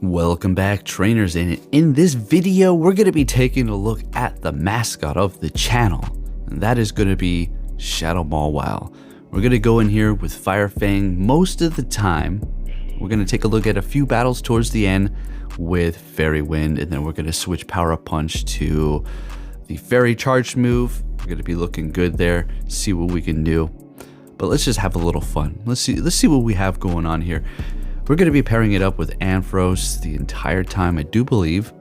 Welcome back, trainers, and in this video we're going to be taking a look at the mascot of the channel, and that is going to be Shadow Mawile. We're going to go in here with Fire Fang most of the time. We're going to take a look at a few battles towards the end with Fairy Wind, and then we're going to switch Power Up Punch to the Fairy Charge move. We're going to be looking good there, see what we can do. But let's just have a little fun. Let's see what we have going on here. We're going to be pairing it up with Ampharos the entire time, I do believe.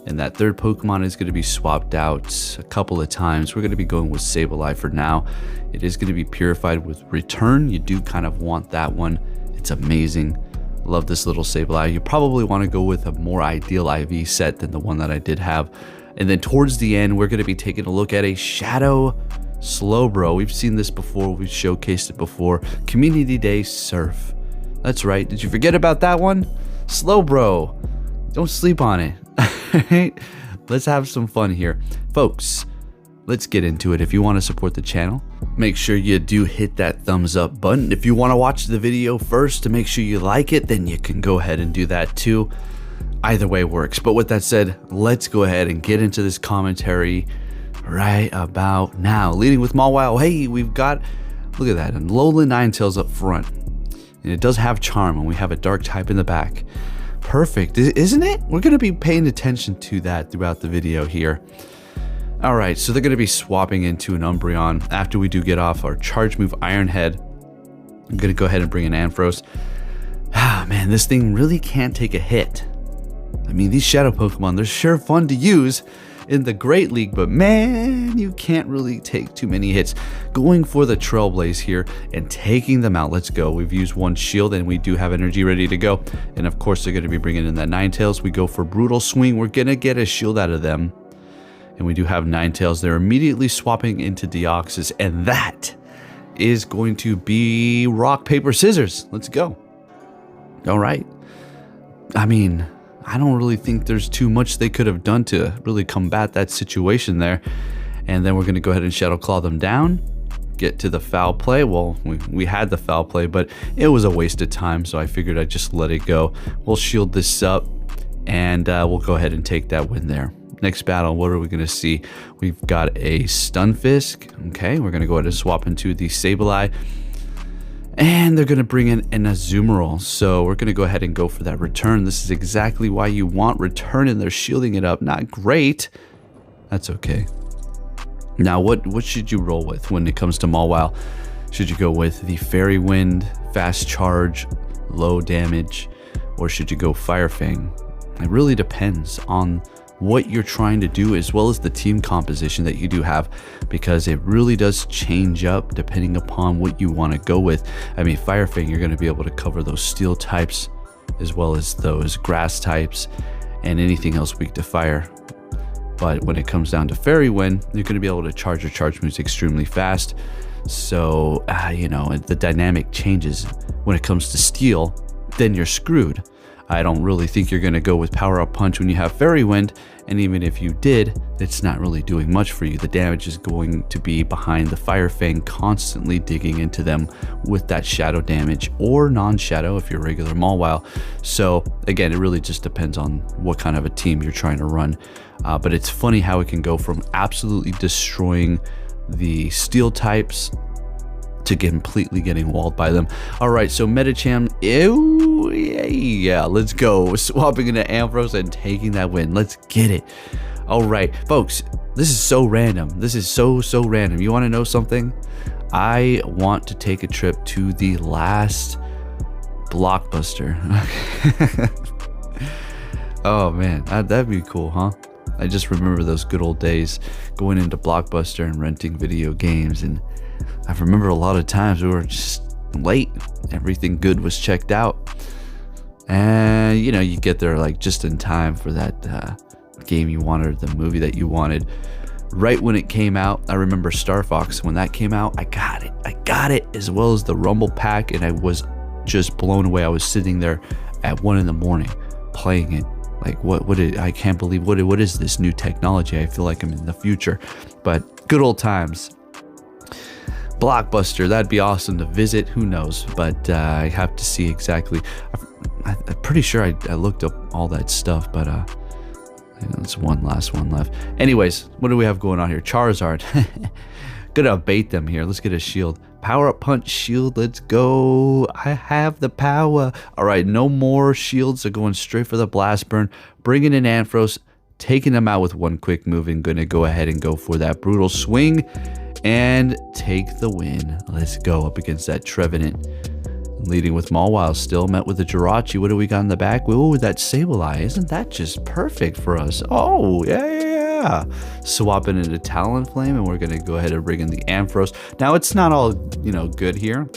And that third Pokemon is going to be swapped out a couple of times. We're going to be going with Sableye for now. It is going to be purified with Return. You do kind of want that one. It's amazing. Love this little Sableye. You probably want to go with a more ideal IV set than the one that I did have. And then towards the end, we're going to be taking a look at a Shadow Slowbro. We've seen this before. We've showcased it before. Community Day Surf. That's right. Did you forget about that one? Slowbro. Don't sleep on it. Alright? Let's have some fun here. Folks, let's get into it. If you want to support the channel, make sure you do hit that thumbs up button. If you want to watch the video first to make sure you like it, then you can go ahead and do that too. Either way works. But with that said, let's go ahead and get into this commentary right about now. Leading with Mawile. Hey, we've got, look at that, and Alolan Ninetales up front. And it does have Charm, and we have a Dark type in the back. Perfect, isn't it? We're going to be paying attention to that throughout the video here. Alright, so they're going to be swapping into an Umbreon after we do get off our charge move Iron Head. I'm going to go ahead and bring in Ampharos. Ah, man, this thing really can't take a hit. I mean, these Shadow Pokemon, they're sure fun to use in the Great League, but man, you can't really take too many hits. Going for the Trailblaze here and taking them out. Let's go. We've used one shield and we do have energy ready to go. And of course, they're going to be bringing in that Ninetales. We go for Brutal Swing. We're going to get a shield out of them. And we do have Ninetales. They're immediately swapping into Deoxys, and that is going to be Rock, Paper, Scissors. Let's go. All right. I mean, I don't really think there's too much they could have done to really combat that situation there. And then we're going to go ahead and Shadow Claw them down, get to the foul play. Well, we had the foul play, but it was a waste of time, so I figured I'd just let it go. We'll shield this up, and we'll go ahead and take that win there. Next battle, what are we going to see? We've got a Stunfisk. Okay, we're going to go ahead and swap into the Sableye. And they're going to bring in an Azumarill. So we're going to go ahead and go for that Return. This is exactly why you want Return, and they're shielding it up. Not great. That's okay. Now, what should you roll with when it comes to Mawile? Should you go with the Fairy Wind, Fast Charge, low damage, or should you go Fire Fang? It really depends on what you're trying to do, as well as the team composition that you do have, because it really does change up depending upon what you want to go with. I mean, Fire Fang, you're going to be able to cover those steel types as well as those grass types and anything else weak to fire. But when it comes down to Fairy Wind, you're going to be able to charge your charge moves extremely fast. So you know, the dynamic changes. When it comes to steel, then you're screwed. I don't really think you're going to go with Power Up Punch when you have Fairy Wind, and even if you did, it's not really doing much for you. The damage is going to be behind the Fire Fang, constantly digging into them with that shadow damage, or non-shadow if you're a regular Mawile. So again, it really just depends on what kind of a team you're trying to run. But it's funny how it can go from absolutely destroying the steel types to completely getting walled by them. All right, so Medicham, ew, yeah, let's go. Swapping into Ampharos and taking that win. Let's get it. All right, folks, this is so random. This is so random. You want to know something? I want to take a trip to the last Blockbuster. Oh man, that'd be cool, huh? I just remember those good old days going into Blockbuster and renting video games, and I remember a lot of times we were just late. Everything good was checked out. And, you know, you get there like just in time for that game you wanted, the movie that you wanted. Right when it came out, I remember Star Fox. When that came out, I got it, as well as the Rumble Pack, and I was just blown away. I was sitting there at 1 in the morning playing it. Like, I can't believe, what is this new technology? I feel like I'm in the future. But good old times. Blockbuster, that'd be awesome to visit. Who knows? But I have to see exactly. I'm pretty sure I looked up all that stuff, but there's one last one left. Anyways, what do we have going on here? Charizard. Gonna bait them here. Let's get a shield. Power up punch shield. Let's go. I have the power. All right, no more shields. Are going straight for the blast burn. Bringing in Ampharos, taking them out with one quick move, and gonna go ahead and go for that brutal swing and take the win. Let's go up against that Trevenant. Leading with Mawile, still met with the Jirachi. What do we got in the back? Oh, that Sableye. Isn't that just perfect for us? Oh, yeah. Swapping into Talonflame, and we're going to go ahead and bring in the Ampharos. Now, it's not all, good here.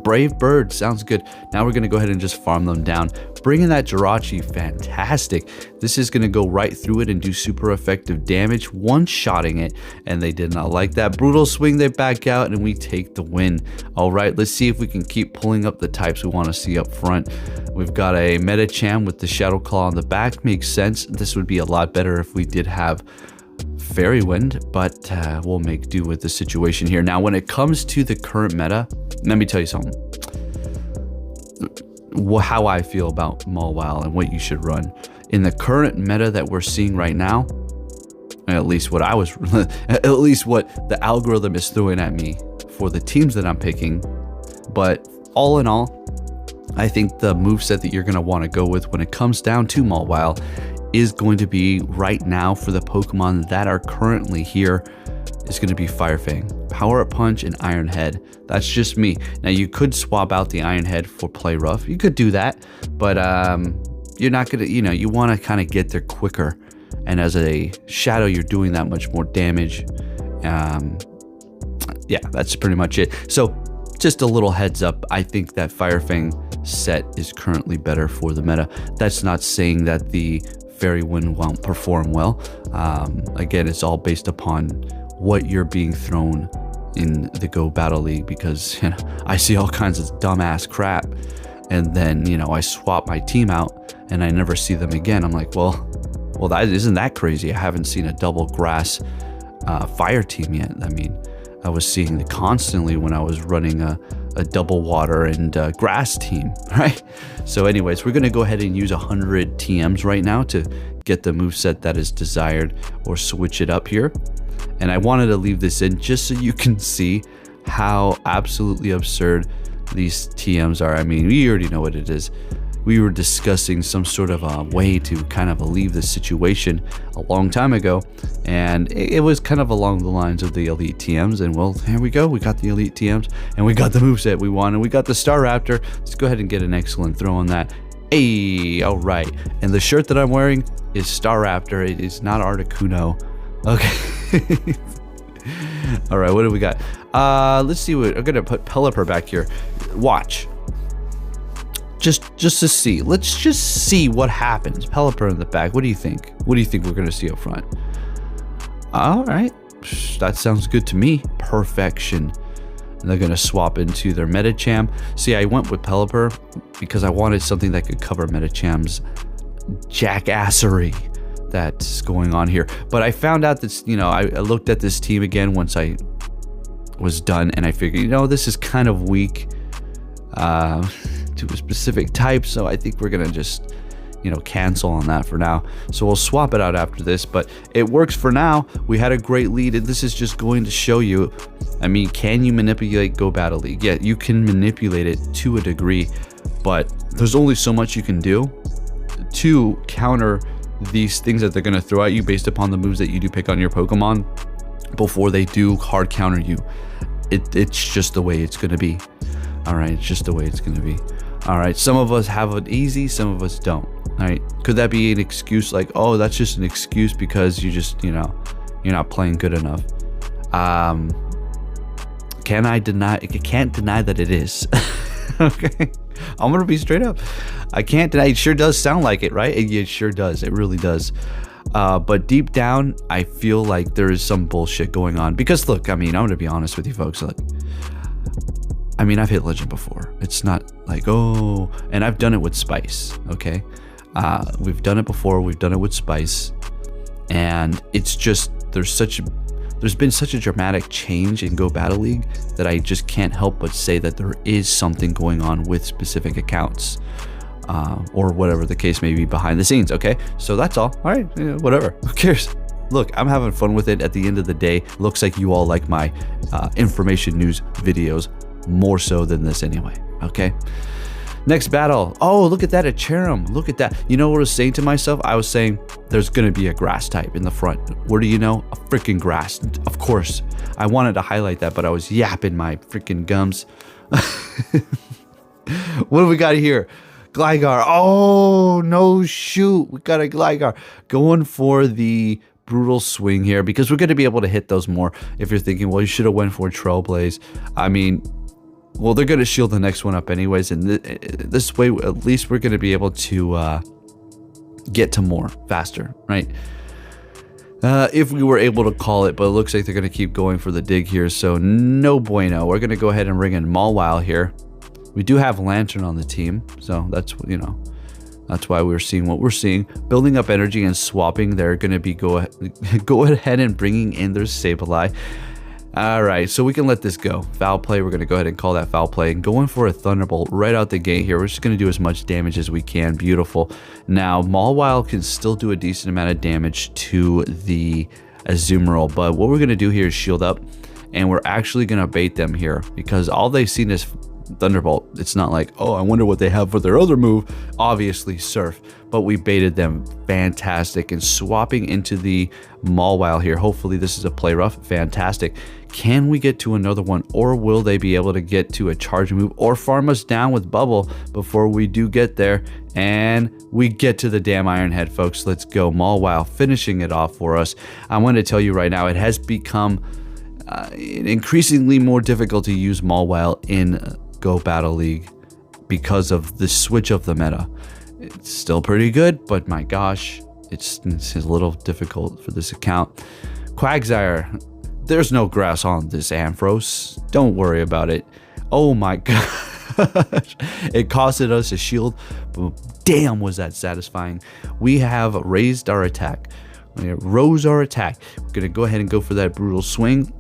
Brave Bird sounds good. Now we're going to go ahead and just farm them down. Bringing that Jirachi, fantastic. This is going to go right through it and do super effective damage, one-shotting it, and they did not like that. Brutal swing, they back out, and we take the win. All right, let's see if we can keep pulling up the types we want to see up front. We've got a Medicham with the Shadow Claw on the back. Makes sense. This would be a lot better if we did have Fairy Wind, but we'll make do with the situation here. Now, when it comes to the current meta, let me tell you something. How I feel about Mawile and what you should run. In the current meta that we're seeing right now, at least what the algorithm is throwing at me for the teams that I'm picking. But all in all, I think the moveset that you're going to want to go with when it comes down to Mawile is going to be right now for the Pokemon that are currently here is going to be Fire Fang, Power Up Punch, and Iron Head. That's just me. Now you could swap out the Iron Head for Play Rough. You could do that, but you're not gonna. You want to kind of get there quicker, and as a Shadow, you're doing that much more damage. Yeah, that's pretty much it. So just a little heads up. I think that Fire Fang set is currently better for the meta. That's not saying that the Fairy Wind won't perform well. Again, it's all based upon what you're being thrown in the Go Battle League, because I see all kinds of dumbass crap, and then I swap my team out and I never see them again. I'm like, well, that isn't that crazy. I haven't seen a double grass fire team yet. I mean, I was seeing it constantly when I was running a double water and grass team, right? So anyways, we're gonna go ahead and use 100 TMs right now to get the moveset that is desired, or switch it up here. And I wanted to leave this in just so you can see how absolutely absurd these TMs are. I mean, we already know what it is. We were discussing some sort of a way to kind of alleviate this situation a long time ago, and it was kind of along the lines of the Elite TMs, and well, here we go. We got the Elite TMs, and we got the moveset we wanted. We got the Staraptor. Let's go ahead and get an excellent throw on that. Hey, all right. And the shirt that I'm wearing is Staraptor. It is not Articuno. Okay. All right, what do we got? Let's see what I'm gonna put Pelipper back here. Watch. Just to see. Let's just see what happens. Pelipper in the back. What do you think? What do you think we're gonna see up front? All right, that sounds good to me. Perfection. And they're gonna swap into their Medicham. See, I went with Pelipper because I wanted something that could cover Medicham's jackassery that's going on here. But I found out that, I looked at this team again once I was done, and I figured, this is kind of weak to a specific type, so I think we're gonna just, cancel on that for now. So we'll swap it out after this, but it works for now. We had a great lead, and this is just going to show you, I mean, can you manipulate Go Battle League? Yeah, you can manipulate it to a degree, but there's only so much you can do to counter these things that they're going to throw at you based upon the moves that you do pick on your Pokemon before they do hard counter you. It's just the way it's going to be. All right, it's just the way it's going to be. All right, some of us have it easy, some of us don't. All right, could that be an excuse? Like, oh, that's just an excuse because you just, you're not playing good enough. Can I deny? I can't deny that it is. Okay, I'm gonna be straight up. I can't deny. It sure does sound like it, right? It sure does. It really does. But deep down, I feel like there is some bullshit going on. Because look, I mean, I'm gonna be honest with you folks. Like, I mean, I've hit Legend before. It's not like, oh, and I've done it with Spice. Okay, we've done it before. We've done it with Spice, and it's just there's been such a dramatic change in Go Battle League that I just can't help but say that there is something going on with specific accounts. or whatever the case may be behind the scenes. Okay, so that's all. All right, yeah, whatever. Who cares? Look, I'm having fun with it. At the end of the day, looks like you all like my information news videos more so than this anyway. Okay. Next battle. Oh, look at that, a Cherim. Look at that. You know what I was saying to myself? I was saying there's going to be a grass type in the front. What do you know? A freaking grass. Of course. I wanted to highlight that, but I was yapping my freaking gums. What do we got here? Gligar. Oh, no shoot. We got a Gligar. Going for the brutal swing here because we're going to be able to hit those more. If you're thinking, well, you should have went for Trailblaze. I mean, well, they're going to shield the next one up anyways, and this way, at least we're going to be able to get to more faster, right? If we were able to call it, but it looks like they're going to keep going for the dig here, so no bueno. We're going to go ahead and bring in Mawile here. We do have Lantern on the team, so that's, you know, that's why we're seeing what we're seeing. Building up energy and swapping, they're going to be go ahead and bringing in their Sableye. All right, so we can let this go. Foul play, we're going to go ahead and call that foul play. And going for a Thunderbolt right out the gate here. We're just going to do as much damage as we can. Beautiful. Now, Mawile can still do a decent amount of damage to the Azumarill. But what we're going to do here is shield up. And we're actually going to bait them here. Because all they've seen is Thunderbolt. It's not like, oh, I wonder what they have for their other move. Obviously, Surf. But we baited them. Fantastic. And swapping into the Mawile here. Hopefully, this is a play rough. Fantastic. Can we get to another one, or will they be able to get to a charge move or farm us down with Bubble before we do get there? And we get to the damn Iron Head, folks. Let's go. Mawile finishing it off for us. I want to tell you right now, it has become increasingly more difficult to use Mawile in Go Battle League because of the switch of the meta. It's still pretty good, but my gosh, it's a little difficult for this account. Quagsire. There's no grass on this Ampharos. Don't worry about it. Oh my gosh. It costed us a shield, but damn was that satisfying. We have raised our attack. We rose our attack. We're going to go ahead and go for that brutal swing.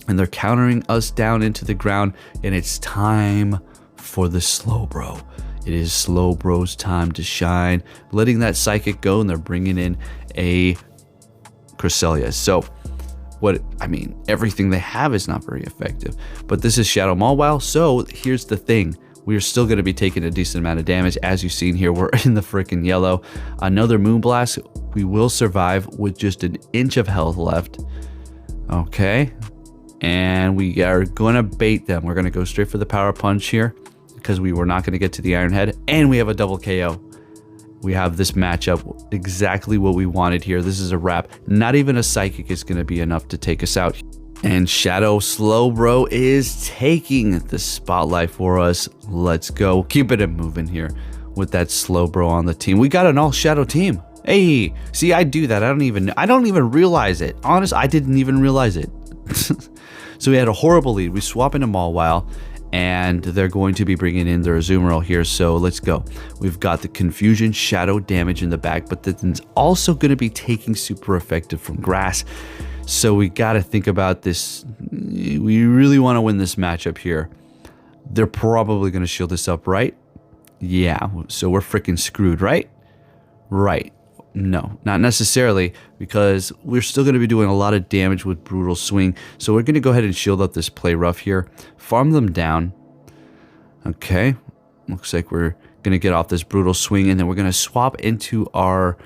And they're countering us down into the ground. And it's time for the Slowbro. It is Slowbro's time to shine. Letting that Psychic go, and they're bringing in a Cresselia. So, everything they have is not very effective. But this is Shadow Mawile, so here's the thing. We're still going to be taking a decent amount of damage. As you've seen here, we're in the freaking yellow. Another Moonblast. We will survive with just an inch of health left. Okay. And we are going to bait them. We're going to go straight for the Power Punch here because we were not going to get to the Iron Head. And we have a double KO. We have this matchup, exactly what we wanted here. This is a wrap. Not even a Psychic is going to be enough to take us out. And Shadow Slowbro is taking the spotlight for us. Let's go. Keep it moving here with that Slowbro on the team. We got an all Shadow team. Hey, see, I do that. I don't even realize it. Honest, I didn't even realize it. So we had a horrible lead. We swap into Mawile. And they're going to be bringing in their Azumarill here, so let's go. We've got the Confusion Shadow damage in the back, but that's also going to be taking super effective from grass. So we got to think about this. We really want to win this matchup here. They're probably going to shield this up, right? Yeah, so we're freaking screwed, right? Right. No, not necessarily, because we're still going to be doing a lot of damage with Brutal Swing. So we're going to go ahead and shield up this play rough here. Farm them down. Okay. Looks like we're going to get off this Brutal Swing, and then we're going to swap into our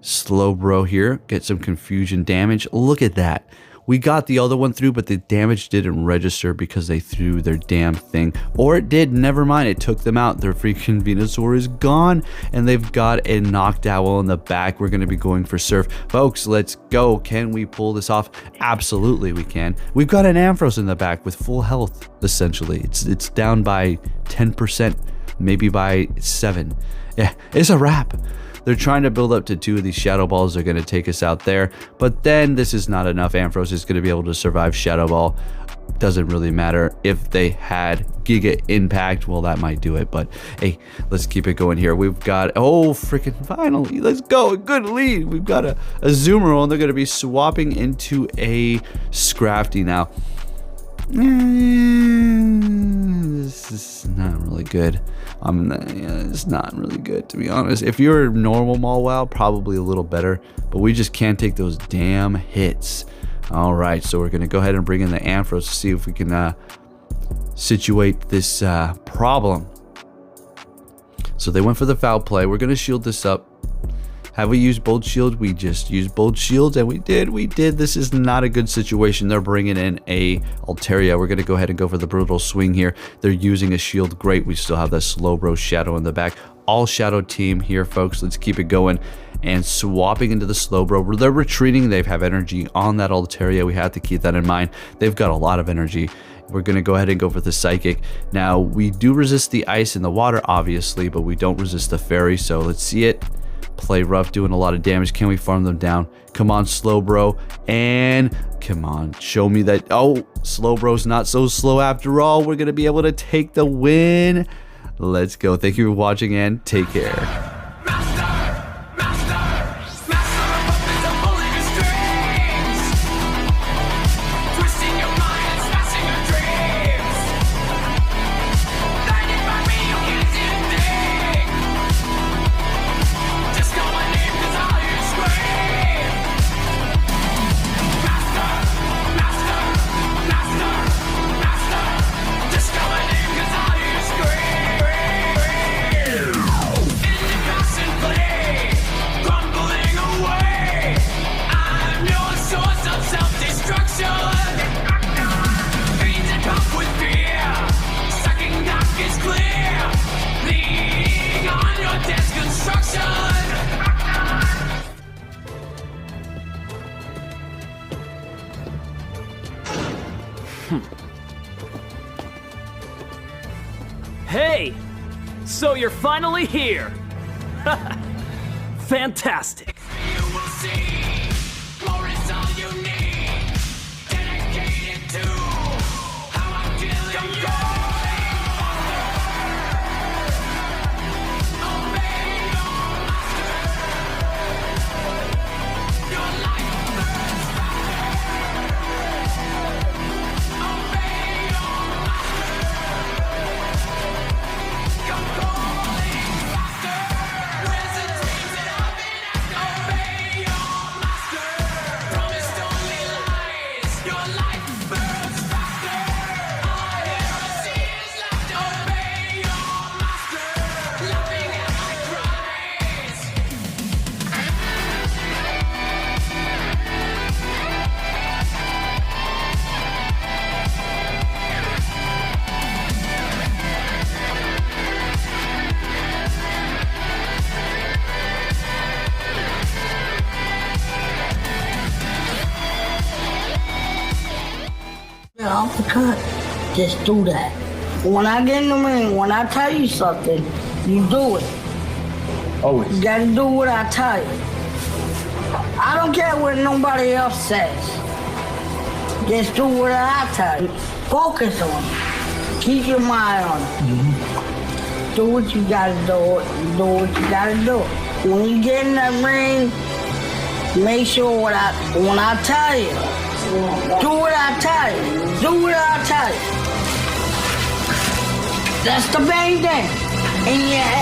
Slowbro here. Get some Confusion damage. Look at that. We got the other one through, but the damage didn't register because they threw their damn thing. Or it did, never mind, it took them out. Their freaking Venusaur is gone, and they've got a Noctowl in the back. We're going to be going for Surf. Folks, let's go. Can we pull this off? Absolutely we can. We've got an Ampharos in the back with full health, essentially. It's down by 10%, maybe by 7. Yeah, it's a wrap. They're trying to build up to 2 of these Shadow Balls. They're going to take us out there. But then this is not enough. Ampharos is going to be able to survive Shadow Ball. Doesn't really matter. If they had Giga Impact, well, that might do it. But hey, let's keep it going here. We've got, oh, freaking finally. Let's go. Good lead. We've got a Azumarill, and they're going to be swapping into a Scrafty now. This is not really good. It's not really good, to be honest. If you're normal Mawile, probably a little better, but we just can't take those damn hits. All right, so we're gonna go ahead and bring in the Ampharos to see if we can situate this problem. So they went for the foul play. We're gonna shield this up. Have we used Bolt Shield? We just used Bolt Shields, and we did. This is not a good situation. They're bringing in a Altaria. We're gonna go ahead and go for the brutal swing here. They're using a shield. Great. We still have that Slowbro Shadow in the back. All Shadow team here, folks. Let's keep it going. And swapping into the Slowbro. They're retreating. They have energy on that Altaria. We have to keep that in mind. They've got a lot of energy. We're going to go ahead and go for the Psychic. Now, we do resist the ice and the water, obviously, but we don't resist the fairy. So let's see it. Play rough, doing a lot of damage. Can we farm them down? Come on, Slowbro. And come on, show me that. Oh, Slowbro's not so slow after all. We're going to be able to take the win. Let's go. Thank you for watching and take care. Hey! So you're finally here! Fantastic! You will see, more is all you need. Dedicated to how I'm killing you. Obey your master. Your life burns faster. Obey your master. Come calling faster. Wizards dreams it up and after. Obey your master. Promised only lies. Your life burns faster. All I ever see is laughter. Obey your master. Laughing at my cries. Yeah, uppercut. Just do that. When I get in the ring, when I tell you something, you do it. Always. You gotta do what I tell you. I don't care what nobody else says. Just do what I tell you. Focus on it. Keep your mind on it. Do what you gotta do. Do what you gotta do. When you get in that ring, make sure when I tell you, do what I tell you. Do what I tell you. That's the main thing. In your head.